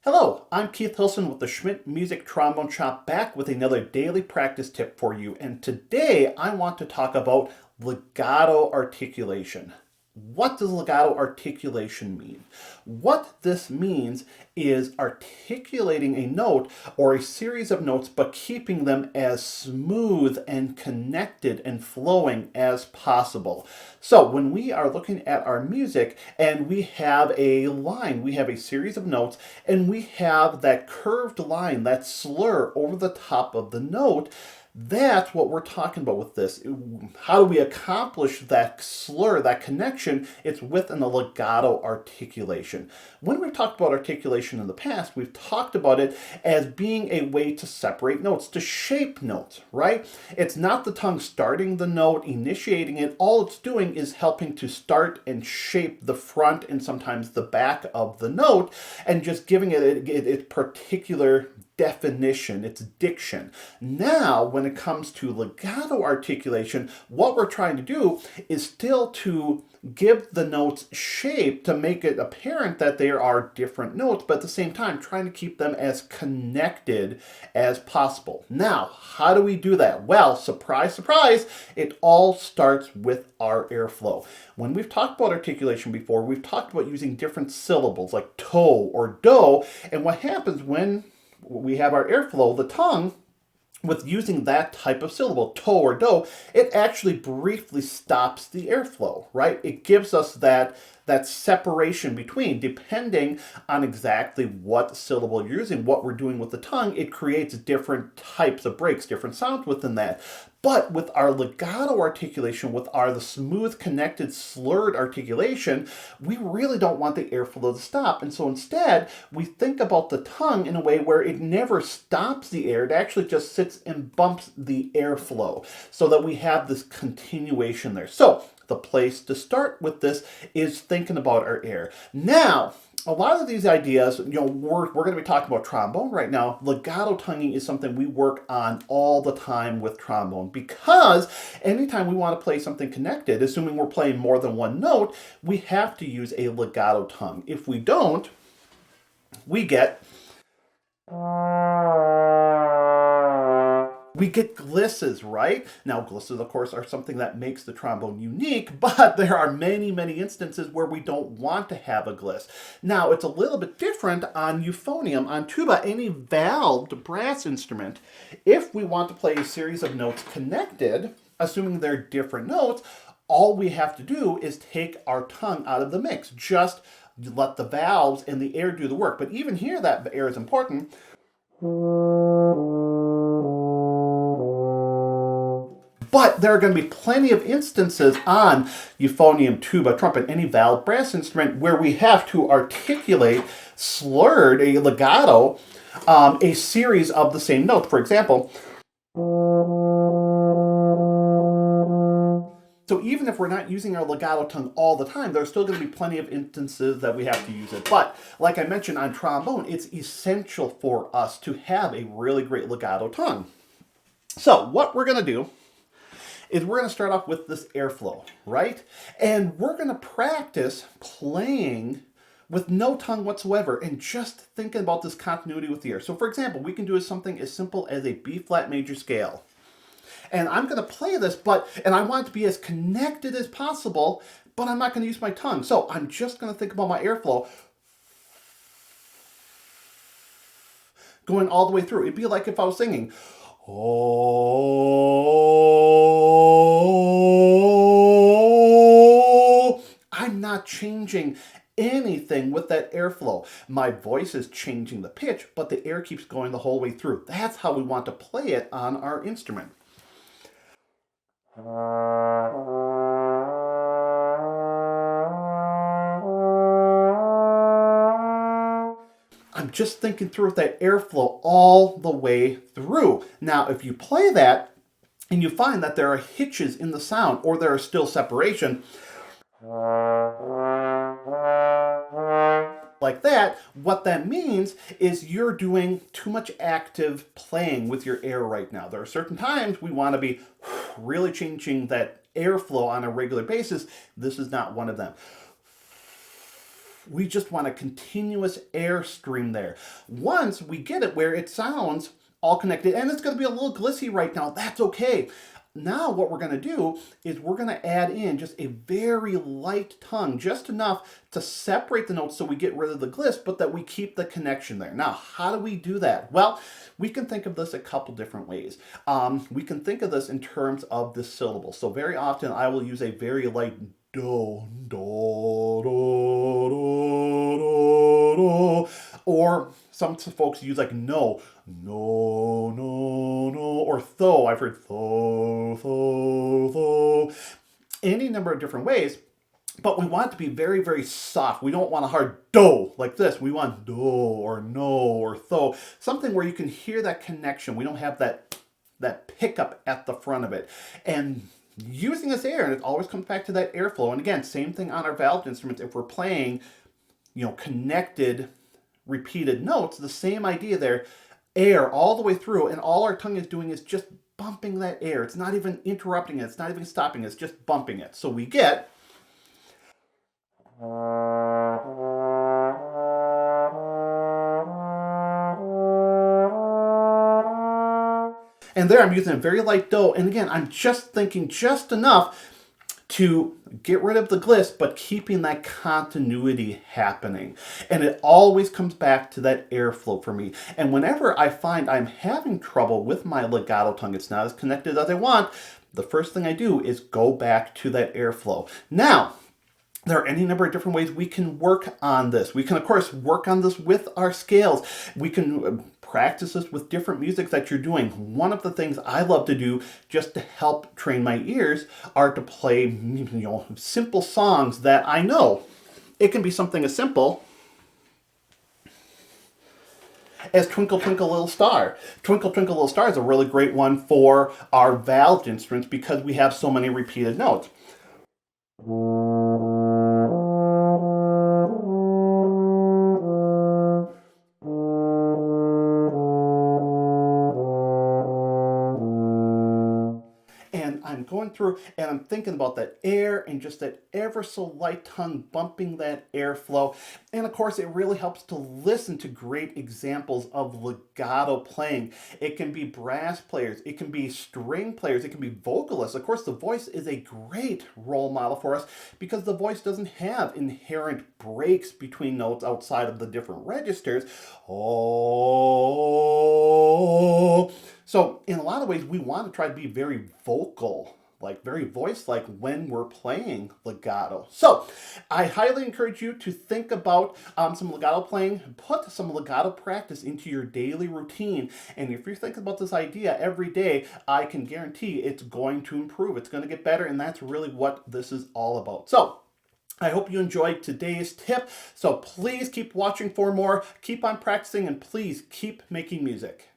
Hello, I'm Keith Hilson with the Schmidt Music Trombone Shop, back with another daily practice tip for you. And today I want to talk about legato articulation. What does legato articulation mean? What this means is articulating a note or a series of notes, but keeping them as smooth and connected and flowing as possible. So when we are looking at our music and we have a line, we have a series of notes, and we have that curved line, that slur over the top of the note, that's what we're talking about with this. How do we accomplish that slur, that connection? It's with an legato articulation. When we've talked about articulation in the past, we've talked about it as being a way to separate notes, to shape notes, right? It's not the tongue starting the note, initiating it. All it's doing is helping to start and shape the front and sometimes the back of the note, and just giving it its particular definition, its diction. Now, when it comes to legato articulation, what we're trying to do is still to give the notes shape to make it apparent that there are different notes, but at the same time trying to keep them as connected as possible. Now, how do we do that? Well, surprise, surprise, it all starts with our airflow. When we've talked about articulation before, we've talked about using different syllables like toe or do, and what happens when we have our airflow, the tongue, with using that type of syllable, to or do, it actually briefly stops the airflow, right? It gives us that separation between, depending on exactly what syllable you're using, what we're doing with the tongue, it creates different types of breaks, different sounds within that. But with our legato articulation, with the smooth, connected, slurred articulation, we really don't want the airflow to stop. And so instead, we think about the tongue in a way where it never stops the air. It actually just sits and bumps the airflow so that we have this continuation there. So the place to start with this is thinking about our air. Now, a lot of these ideas, we're going to be talking about trombone right now. Legato tonguing is something we work on all the time with trombone, because anytime we want to play something connected, assuming we're playing more than one note, we have to use a legato tongue. If we don't, we get glisses, right? Now, glisses, of course, are something that makes the trombone unique, but there are many, many instances where we don't want to have a gliss. Now, it's a little bit different on euphonium, on tuba, any valved brass instrument. If we want to play a series of notes connected, assuming they're different notes, all we have to do is take our tongue out of the mix. Just let the valves and the air do the work. But even here, that air is important. But there are going to be plenty of instances on euphonium, tuba, trumpet, any valve brass instrument where we have to articulate slurred, a legato, a series of the same notes. For example, so even if we're not using our legato tongue all the time, there's still going to be plenty of instances that we have to use it. But like I mentioned on trombone, it's essential for us to have a really great legato tongue. So what we're going to do is we're going to start off with this airflow, right? And we're going to practice playing with no tongue whatsoever and just thinking about this continuity with the air. So for example, we can do something as simple as a B flat major scale. And I'm going to play this, and I want it to be as connected as possible, but I'm not going to use my tongue. So I'm just going to think about my airflow going all the way through. It'd be like if I was singing, oh, I'm not changing anything with that airflow. My voice is changing the pitch, but the air keeps going the whole way through. That's how we want to play it on our instrument. I'm just thinking through with that airflow all the way through. Now, if you play that and you find that there are hitches in the sound or there are still separation, like that, what that means is you're doing too much active playing with your air right now. There are certain times we want to be really changing that airflow on a regular basis. This is not one of them. We just want a continuous airstream there. Once we get it where it sounds all connected, and it's going to be a little glissy right now, that's okay. Now what we're going to do is we're going to add in just a very light tongue, just enough to separate the notes so we get rid of the gliss, but that we keep the connection there. Now, how do we do that? Well, we can think of this a couple different ways. We can think of this in terms of the syllable. So very often I will use a very light do, do, do, do, do, or some folks use like no, no, no, no, or tho. I've heard tho, tho, tho. Any number of different ways, but we want it to be very, very soft. We don't want a hard do like this. We want do or no or tho, something where you can hear that connection. We don't have that pickup at the front of it. And using this air, and it always comes back to that airflow. And again, same thing on our valved instruments. If we're playing, connected, repeated notes, the same idea there, air all the way through, and all our tongue is doing is just bumping that air. It's not even interrupting it. It's not even stopping it. It's just bumping it. So we get... And there I'm using a very light do, and again, I'm just thinking just enough to get rid of the gliss, but keeping that continuity happening. And it always comes back to that airflow for me. And whenever I find I'm having trouble with my legato tongue, it's not as connected as I want, the first thing I do is go back to that airflow. Now, there are any number of different ways we can work on this. We can, of course, work on this with our scales. We can practice this with different music that you're doing. One of the things I love to do just to help train my ears are to play, simple songs that I know. It can be something as simple as Twinkle Twinkle Little Star. Twinkle Twinkle Little Star is a really great one for our valved instruments because we have so many repeated notes. And I'm going through and I'm thinking about that air and just that ever so light tongue bumping that airflow. And of course, it really helps to listen to great examples of legato playing. It can be brass players, it can be string players, it can be vocalists. Of course, the voice is a great role model for us because the voice doesn't have inherent breaks between notes outside of the different registers. Oh. So in a lot of ways, we want to try to be very vocal, like very voice-like when we're playing legato. So I highly encourage you to think about some legato playing, put some legato practice into your daily routine. And if you're thinking about this idea every day, I can guarantee it's going to improve. It's going to get better. And that's really what this is all about. So I hope you enjoyed today's tip. So please keep watching for more, keep on practicing, and please keep making music.